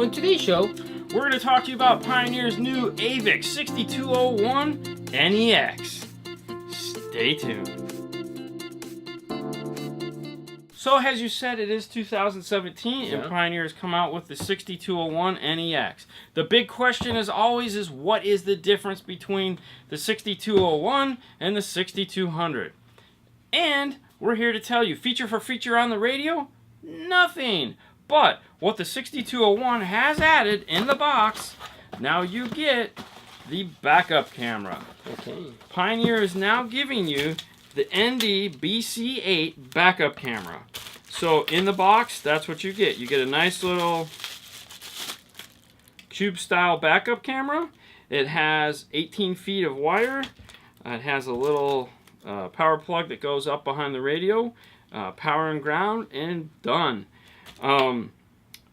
On today's show, we're going to talk to you about Pioneer's new Avic 6201 NEX. Stay tuned. So, as you said, it is 2017, and Pioneer has come out with the 6201 NEX. The big question, as always, is what is the difference between the 6201 and the 6200? And we're here to tell you, feature for feature on the radio, nothing. But what the 6201 has added in the box, now you get the backup camera. okay. Pioneer is now giving you the ND-BC8 backup camera. So in the box, that's what you get. You get a nice little cube-style backup camera. It has 18 feet of wire. It has a little power plug that goes up behind the radio. Power and ground, and done.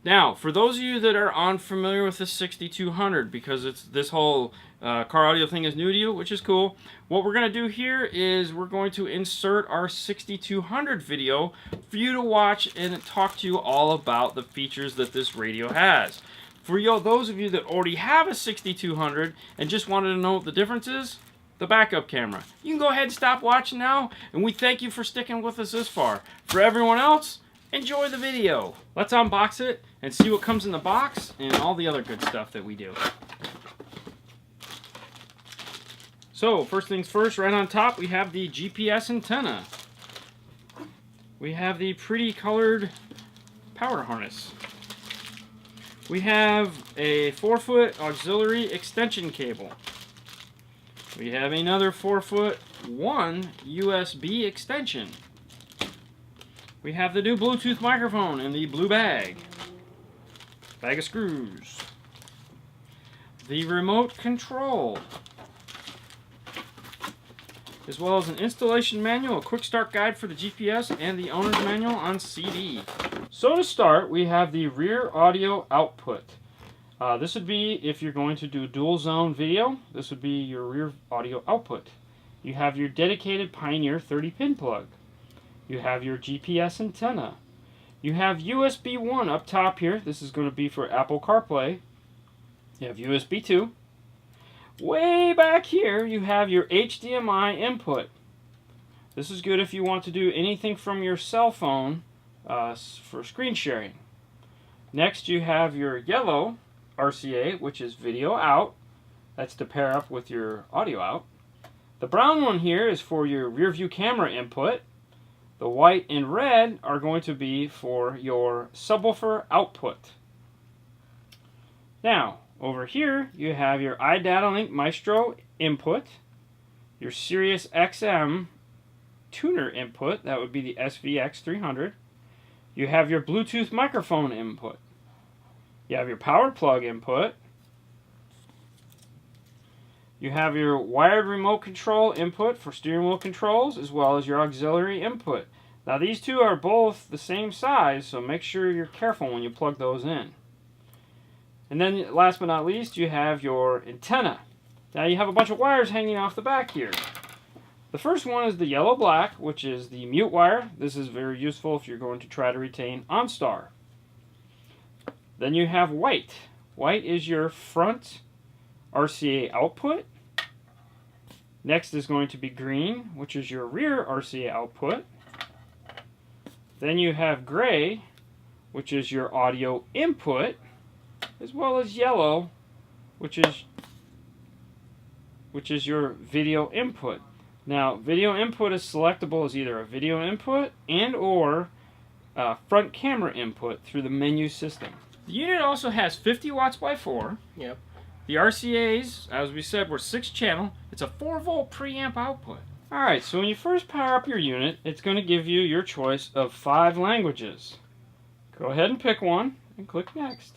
Now, for those of you that are unfamiliar with the 6200, because this whole car audio thing is new to you, which is cool, what we're going to do here is we're going to insert our 6200 video for you to watch and talk to you all about the features that this radio has. For those of you that already have a 6200 and just wanted to know what the difference is, the backup camera. You can go ahead and stop watching now, and we thank you for sticking with us this far. For everyone else, enjoy the video. Let's unbox it and see what comes in the box and all the other good stuff that we do. So, first things first, right on top we have the GPS antenna. We have the pretty colored power harness. We have a 4-foot auxiliary extension cable. We have another 4-foot 1 USB extension. We have the new Bluetooth microphone in the blue bag of screws. The remote control, as well as an installation manual, a quick start guide for the GPS, and the owner's manual on CD. So to start, we have the rear audio output. This would be, if you're going to do dual zone video, this would be your rear audio output. You have your dedicated Pioneer 30-pin plug. You have your GPS antenna. You have USB 1 up top here. This is going to be for Apple CarPlay. You have USB 2. Way back here, you have your HDMI input. This is good if you want to do anything from your cell phone for screen sharing. Next, you have your yellow RCA, which is video out. That's to pair up with your audio out. The brown one here is for your rear view camera input. The white and red are going to be for your subwoofer output. Now, over here you have your iData-Link Maestro input, your Sirius XM tuner input, that would be the SVX300. You have your Bluetooth microphone input. You have your power plug input. You have your wired remote control input for steering wheel controls, as well as your auxiliary input. Now these two are both the same size, so make sure you're careful when you plug those in. And then last but not least, you have your antenna. Now you have a bunch of wires hanging off the back here. The first one is the yellow-black, which is the mute wire. This is very useful if you're going to try to retain OnStar. Then you have white. White is your front RCA output. Next is going to be green, which is your rear RCA output. Then you have gray, which is your audio input, as well as yellow, which is your video input. Now, video input is selectable as either a video input and or front camera input through the menu system. The unit also has 50 watts by 4. Yep. The RCAs, as we said, were 6-channel. It's a 4-volt preamp output. Alright, so when you first power up your unit, it's going to give you your choice of 5 languages. Go ahead and pick one and click Next.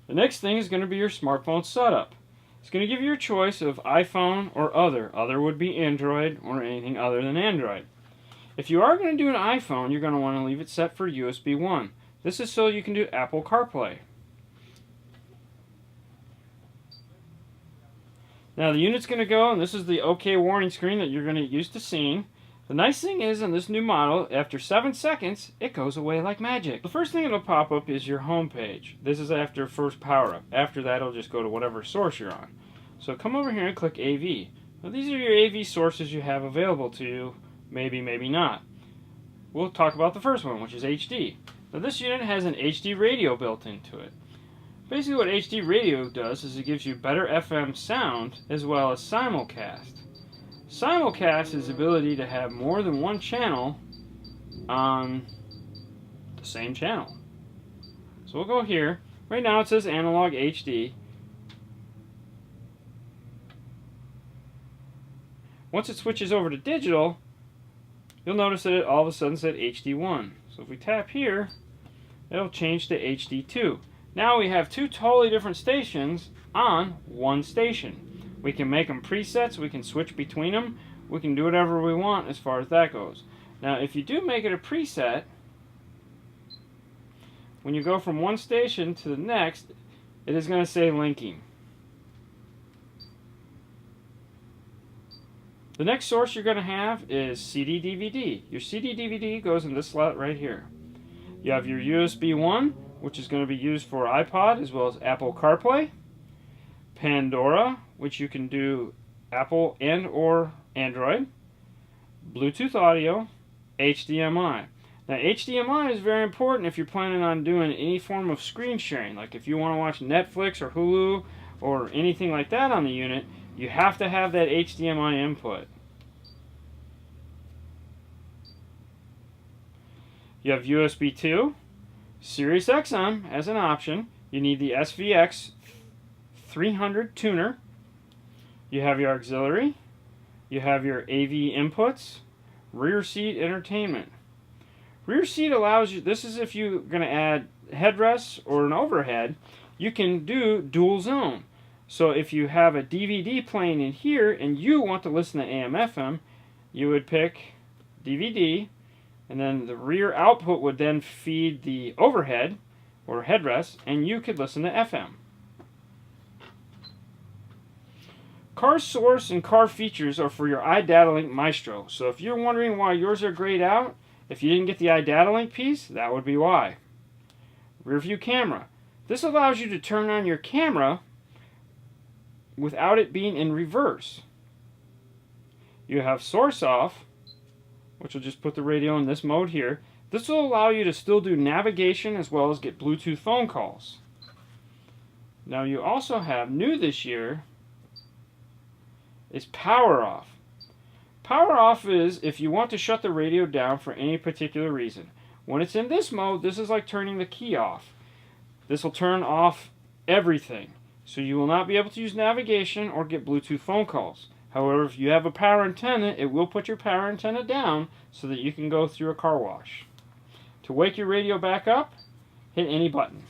The next thing is going to be your smartphone setup. It's going to give you your choice of iPhone or other. Other would be Android or anything other than Android. If you are going to do an iPhone, you're going to want to leave it set for USB 1. This is so you can do Apple CarPlay. Now the unit's going to go, and this is the OK warning screen that you're going to used to seeing. The nice thing is, on this new model, after 7 seconds, it goes away like magic. The first thing that'll pop up is your home page. This is after first power up. After that, it'll just go to whatever source you're on. So come over here and click AV. Now, these are your AV sources you have available to you. Maybe, maybe not. We'll talk about the first one, which is HD. Now, this unit has an HD radio built into it. Basically, what HD radio does is it gives you better FM sound as well as simulcast. Simulcast is the ability to have more than one channel on the same channel. So we'll go here. Right now it says analog HD. Once it switches over to digital, you'll notice that it all of a sudden said HD1. So if we tap here, it'll change to HD2. Now we have two totally different stations on one station. We can make them presets, we can switch between them, we can do whatever we want as far as that goes. Now if you do make it a preset, when you go from one station to the next, it is going to say linking. The next source you're going to have is CD-DVD. Your CD-DVD goes in this slot right here. You have your USB 1, which is going to be used for iPod as well as Apple CarPlay. Pandora, which you can do Apple and or Android. Bluetooth audio. HDMI. Now HDMI is very important if you're planning on doing any form of screen sharing. Like if you want to watch Netflix or Hulu or anything like that on the unit, you have to have that HDMI input. You have USB 2, Sirius XM as an option. You need the SVX 300 tuner. You have your auxiliary. You have your AV inputs. Rear seat entertainment. Rear seat allows you, this is if you're going to add headrests or an overhead, you can do dual zone. So if you have a DVD playing in here and you want to listen to AM FM, you would pick DVD, and then the rear output would then feed the overhead or headrest, and you could listen to FM. Car source and car features are for your iDataLink Maestro. So if you're wondering why yours are grayed out, if you didn't get the iDataLink piece, that would be why. Rear view camera. This allows you to turn on your camera without it being in reverse. You have source off, which will just put the radio in this mode here. This will allow you to still do navigation as well as get Bluetooth phone calls. Now you also have, new this year, is power off. Power off is if you want to shut the radio down for any particular reason. When it's in this mode, this is like turning the key off. This will turn off everything. So you will not be able to use navigation or get Bluetooth phone calls. However, if you have a power antenna, it will put your power antenna down so that you can go through a car wash. To wake your radio back up, hit any button.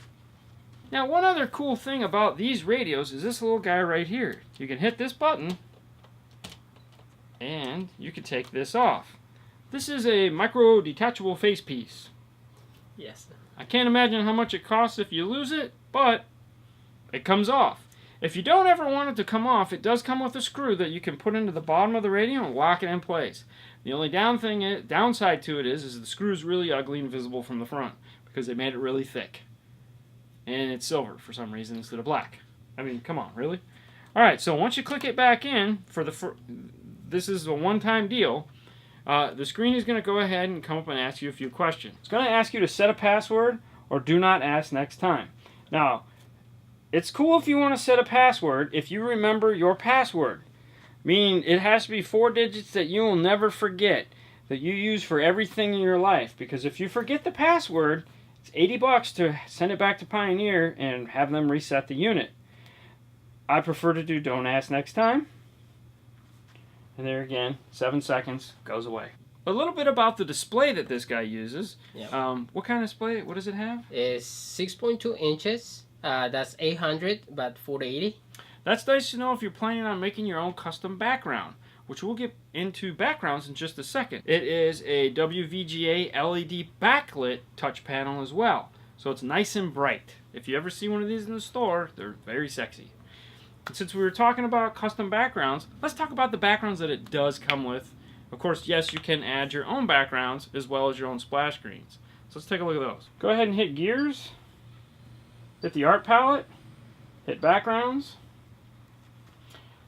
Now, one other cool thing about these radios is this little guy right here. You can hit this button, and you can take this off. This is a micro detachable face piece. Yes. I can't imagine how much it costs if you lose it, but it comes off. If you don't ever want it to come off, it does come with a screw that you can put into the bottom of the radio and lock it in place. The only downside to it is the screw is really ugly and visible from the front because they made it really thick. And it's silver for some reason instead of black. I mean, come on, really? Alright, so once you click it back in, this is a one-time deal, the screen is going to go ahead and come up and ask you a few questions. It's going to ask you to set a password or do not ask next time. Now, it's cool if you want to set a password if you remember your password. Meaning it has to be 4 digits that you will never forget, that you use for everything in your life. Because if you forget the password, it's $80 to send it back to Pioneer and have them reset the unit. I prefer to do don't ask next time. And there again, 7 seconds, goes away. A little bit about the display that this guy uses. Yep. What kind of display? What does it have? It's 6.2 inches. That's 800 by 480. That's nice to know if you're planning on making your own custom background, which we'll get into backgrounds in just a second. It is a WVGA LED backlit touch panel as well, so it's nice and bright. If you ever see one of these in the store, they're very sexy. And since we were talking about custom backgrounds, let's talk about the backgrounds that it does come with Of course, yes, you can add your own backgrounds as well as your own splash screens. So let's take a look at those. Go ahead and hit gears, hit the art palette, hit backgrounds.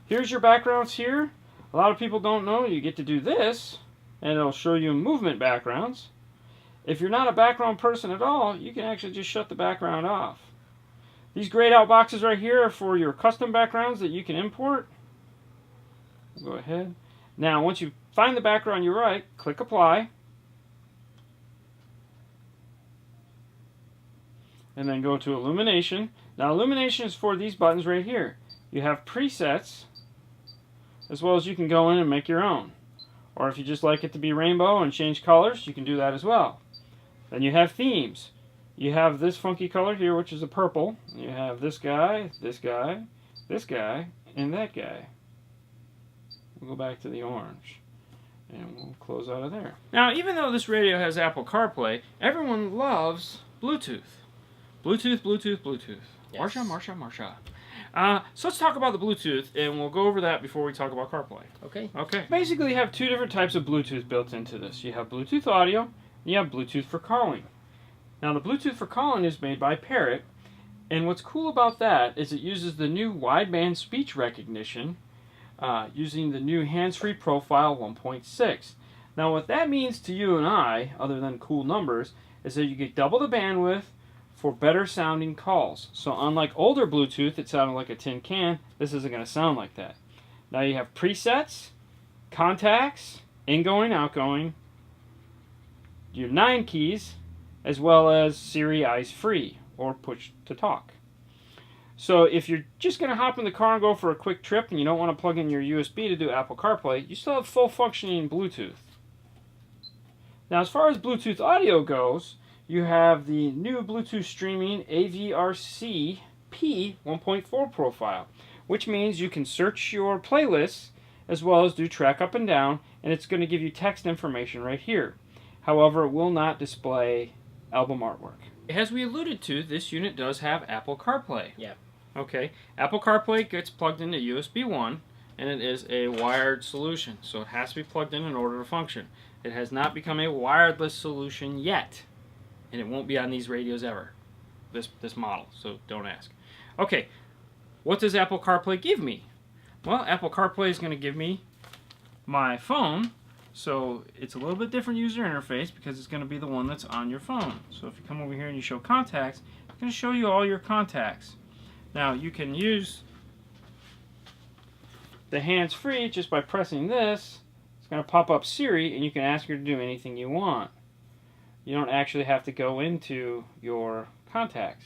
Here's your backgrounds here. A lot of people don't know you get to do this, and it'll show you movement backgrounds. If you're not a background person at all, you can actually just shut the background off. These grayed out boxes right here are for your custom backgrounds that you can import. Go ahead. Now, once you find the background you like, click Apply. And then go to Illumination. Now, Illumination is for these buttons right here. You have presets, as well as you can go in and make your own. Or if you just like it to be rainbow and change colors, you can do that as well. Then you have themes. You have this funky color here, which is a purple. You have this guy, this guy, this guy, and that guy. We'll go back to the orange. And we'll close out of there. Now, even though this radio has Apple CarPlay, everyone loves Bluetooth. Bluetooth, Bluetooth, Bluetooth. Yes. Marsha. So let's talk about the Bluetooth, and we'll go over that before we talk about CarPlay. Okay. Basically, you have two different types of Bluetooth built into this. You have Bluetooth audio, and you have Bluetooth for calling. Now, the Bluetooth for calling is made by Parrot, and what's cool about that is it uses the new wideband speech recognition using the new hands-free profile 1.6. Now, what that means to you and I, other than cool numbers, is that you get double the bandwidth for better sounding calls. So unlike older Bluetooth, it sounded like a tin can, this isn't going to sound like that. Now you have presets, contacts, ingoing, outgoing, your 9 keys, as well as Siri Eyes Free, or push to talk. So if you're just going to hop in the car and go for a quick trip and you don't want to plug in your USB to do Apple CarPlay, you still have full functioning Bluetooth. Now as far as Bluetooth audio goes, you have the new Bluetooth streaming AVRC P 1.4 profile, which means you can search your playlists as well as do track up and down, and it's going to give you text information right here. However, it will not display album artwork. As we alluded to, this unit does have Apple CarPlay. Yeah. Okay, Apple CarPlay gets plugged into USB 1, and it is a wired solution, so it has to be plugged in order to function. It has not become a wireless solution yet, and it won't be on these radios ever, this model, so don't ask. Okay, what does Apple CarPlay give me? Well, Apple CarPlay is going to give me my phone, so it's a little bit different user interface because it's going to be the one that's on your phone. So if you come over here and you show contacts, it's going to show you all your contacts. Now, you can use the hands-free just by pressing this. It's going to pop up Siri, and you can ask her to do anything you want. You don't actually have to go into your contacts.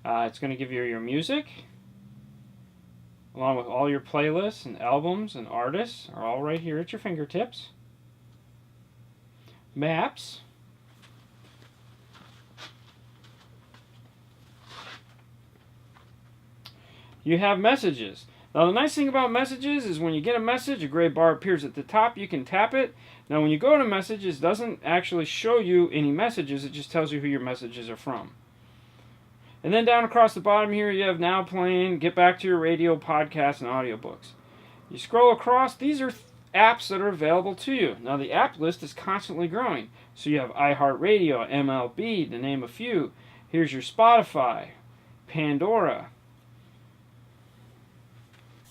It's going to give you your music, along with all your playlists and albums and artists are all right here at your fingertips. Maps. You have messages. Now the nice thing about messages is when you get a message, a gray bar appears at the top, you can tap it. Now when you go to messages, it doesn't actually show you any messages, it just tells you who your messages are from. And then down across the bottom here you have now playing, get back to your radio, podcasts, and audiobooks. You scroll across, these are apps that are available to you. Now the app list is constantly growing. So you have iHeartRadio, MLB, to name a few. Here's your Spotify, Pandora.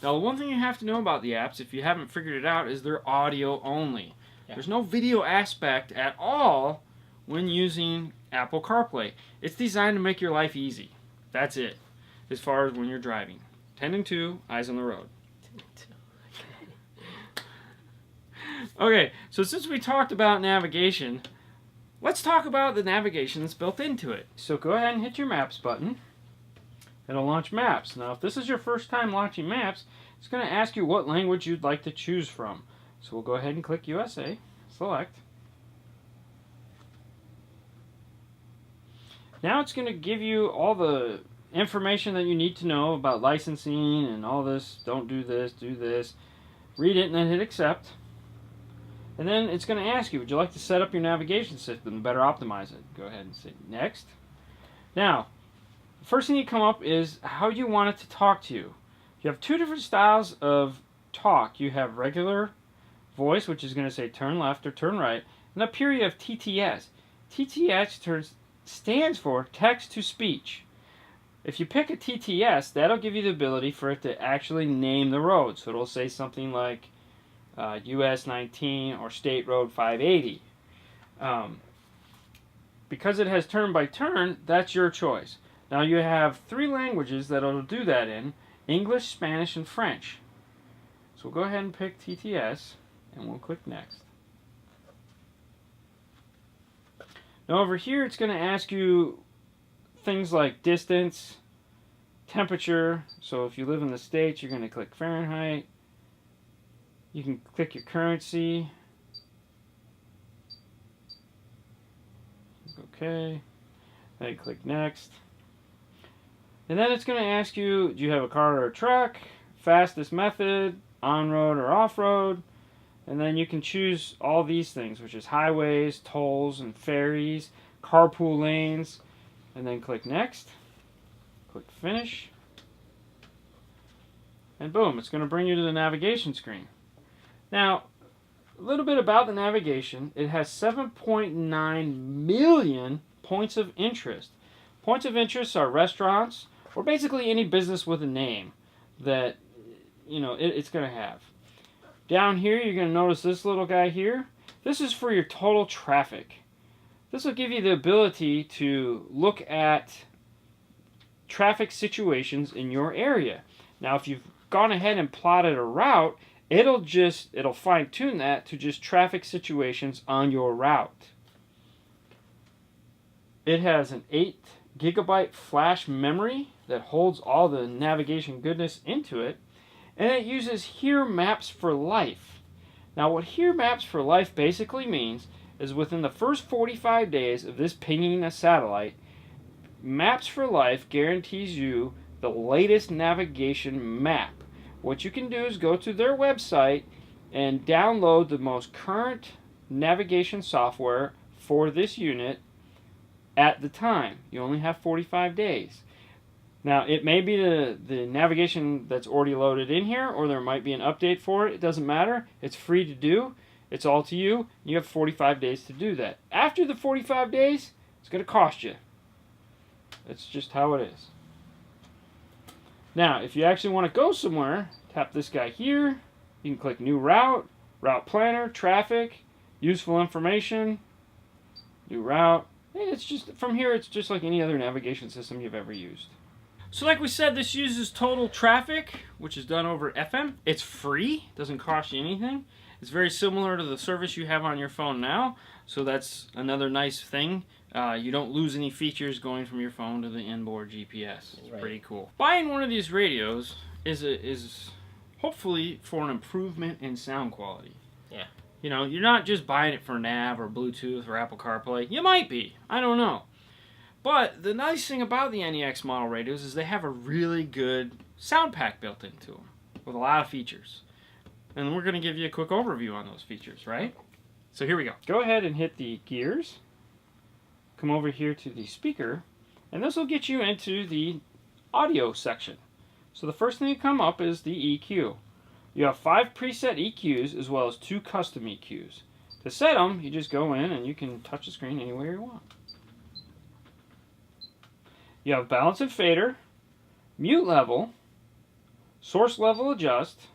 Now, the one thing you have to know about the apps, if you haven't figured it out, is they're audio only. Yeah. There's no video aspect at all when using Apple CarPlay. It's designed to make your life easy. That's it, as far as when you're driving. 10 and 2, eyes on the road. Okay, so since we talked about navigation, let's talk about the navigation that's built into it. So go ahead and hit your Maps button. It'll launch Maps. Now, if this is your first time launching Maps, it's going to ask you what language you'd like to choose from. So we'll go ahead and click USA, select. Now it's going to give you all the information that you need to know about licensing and all this. Don't do this, do this. Read it and then hit accept. And then it's going to ask you, would you like to set up your navigation system to better optimize it? Go ahead and say next. Now, the first thing that come up is how you want it to talk to you. You have two different styles of talk. You have regular voice, which is going to say turn left or turn right, and up here you have TTS. TTS stands for text to speech. If you pick a TTS, that'll give you the ability for it to actually name the road. So it'll say something like US 19 or State Road 580. Because it has turn by turn, that's your choice. Now you have 3 languages that it'll do that in: English, Spanish, and French. So we'll go ahead and pick TTS, and we'll click next. Now over here, it's going to ask you things like distance, temperature. So if you live in the States, you're going to click Fahrenheit. You can click your currency. Okay. Then click next. And then it's going to ask you, do you have a car or a truck? Fastest method, on-road or off-road. And then you can choose all these things, which is highways, tolls, and ferries, carpool lanes. And then click next. Click finish. And boom, it's going to bring you to the navigation screen. Now, a little bit about the navigation. It has 7.9 million points of interest. Points of interest are restaurants, or basically any business with a name that it's going to have. Down here, you're going to notice this little guy here. This is for your total traffic. This will give you the ability to look at traffic situations in your area. Now, if you've gone ahead and plotted a route, it'll fine-tune that to just traffic situations on your route. It has an 8 gigabyte flash memory that holds all the navigation goodness into it. And it uses Here Maps for Life. Now what Here Maps for Life basically means is within the first 45 days of this pinging a satellite, Maps for Life guarantees you the latest navigation map. What you can do is go to their website and download the most current navigation software for this unit at the time. You only have 45 days. Now, it may be the navigation that's already loaded in here, or there might be an update for it. It doesn't matter. It's free to do. It's all to you. You have 45 days to do that. After the 45 days, it's going to cost you. It's just how it is. Now, if you actually want to go somewhere, tap this guy here. You can click New Route, Route Planner, Traffic, Useful Information, New Route. And it's just, from here, it's just like any other navigation system you've ever used. So like we said, this uses total traffic, which is done over FM. It's free, doesn't cost you anything. It's very similar to the service you have on your phone now, so that's another nice thing. You don't lose any features going from your phone to the inboard GPS. It's pretty cool. Buying one of these radios is hopefully for an improvement in sound quality. Yeah. You know, you're not just buying it for nav or Bluetooth or Apple CarPlay. You might be. I don't know. But the nice thing about the NEX model radios is they have a really good sound pack built into them with a lot of features. And we're going to give you a quick overview on those features, right? So here we go. Go ahead and hit the gears. Come over here to the speaker. And this will get you into the audio section. So the first thing that come up is the EQ. You have 5 preset EQs as well as 2 custom EQs. To set them, you just go in and you can touch the screen anywhere you want. You have balance and fader, mute level, source level adjust.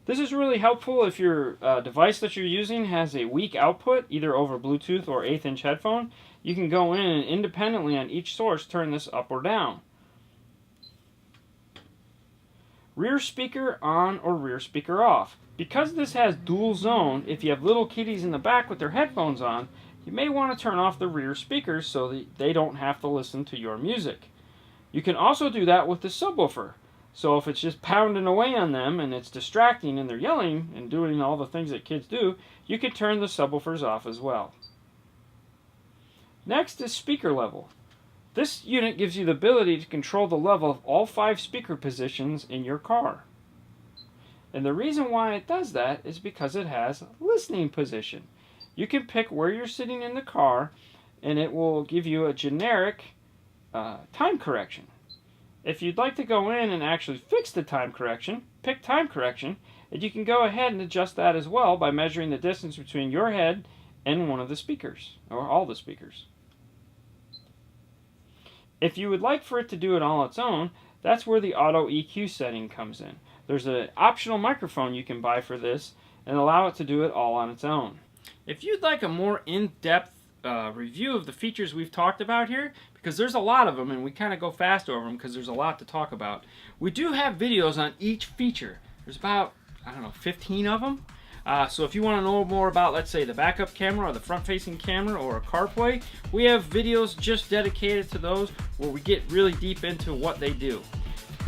This is really helpful if your device that you're using has a weak output, either over Bluetooth or 1/8 inch headphone. You can go in and independently on each source turn this up or down. Rear speaker on or rear speaker off. Because this has dual zone, if you have little kiddies in the back with their headphones on, you may want to turn off the rear speakers so that they don't have to listen to your music. You can also do that with the subwoofer. So if it's just pounding away on them and it's distracting and they're yelling and doing all the things that kids do, you can turn the subwoofers off as well. Next is speaker level. This unit gives you the ability to control the level of all 5 speaker positions in your car. And the reason why it does that is because it has listening position. You can pick where you're sitting in the car and it will give you a generic time correction. If you'd like to go in and actually fix the time correction, pick time correction, And you can go ahead and adjust that as well by measuring the distance between your head and one of the speakers, or all the speakers. If you would like for it to do it all on its own, that's where the auto EQ setting comes in. There's an optional microphone you can buy for this and allow it to do it all on its own. If you'd like a more in-depth review of the features we've talked about here, because there's a lot of them and we kind of go fast over them because there's a lot to talk about, we do have videos on each feature. There's about, I don't know, 15 of them. So if you want to know more about, let's say, the backup camera or the front-facing camera or a CarPlay, we have videos just dedicated to those where we get really deep into what they do.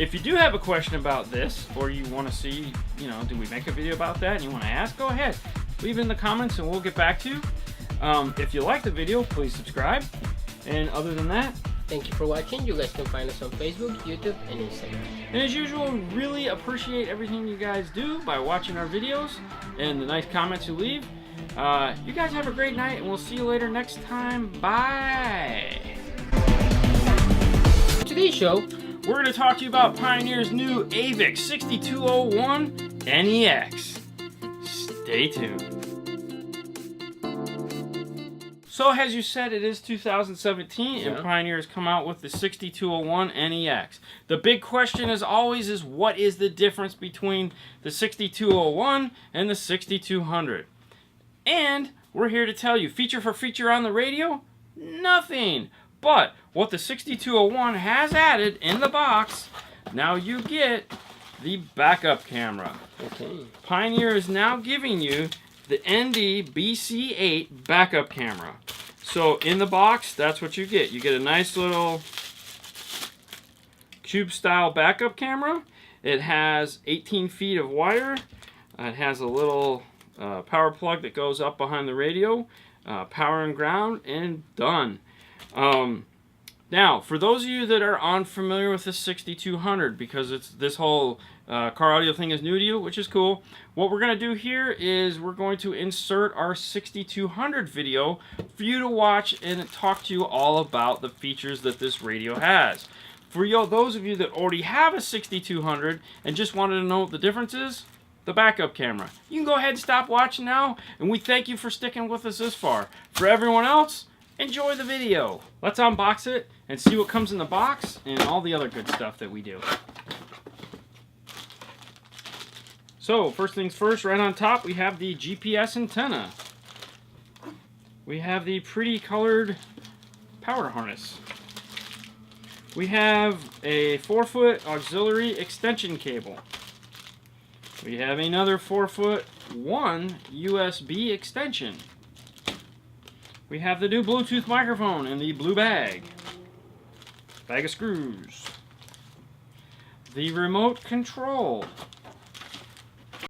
If you do have a question about this, or you want to see, do we make a video about that, and you want to ask, go ahead. Leave it in the comments and we'll get back to you. If you like the video, please subscribe. And other than that, thank you for watching. You guys can find us on Facebook, YouTube, and Instagram. And as usual, we really appreciate everything you guys do by watching our videos and the nice comments you leave. You guys have a great night, and we'll see you later next time. Bye! Today's show, we're going to talk to you about Pioneer's new Avic 6201 NEX. Stay tuned. So, as you said, it is 2017, and Pioneer has come out with the 6201 NEX. The big question, as always, is what is the difference between the 6201 and the 6200? And we're here to tell you, feature for feature on the radio, nothing. But what the 6201 has added in the box, now you get the backup camera. okay. Pioneer is now giving you the ND-BC8 backup camera. So in the box, that's what you get. You get a nice little cube style backup camera. It has 18 feet of wire. It has a little power plug that goes up behind the radio, power and ground, and done. Now, for those of you that are unfamiliar with the 6200, because it's this whole car audio thing is new to you, which is cool, what we're going to do here is we're going to insert our 6200 video for you to watch and talk to you all about the features that this radio has. For those of you that already have a 6200 and just wanted to know what the difference is, the backup camera. You can go ahead and stop watching now, and we thank you for sticking with us this far. For everyone else, enjoy the video. Let's unbox it and see what comes in the box and all the other good stuff that we do. So, first things first, right on top we have the GPS antenna. We have the pretty colored power harness. We have a 4-foot auxiliary extension cable. We have another 4-foot 1 USB extension. We have the new Bluetooth microphone in the blue bag. Bag of screws. The remote control.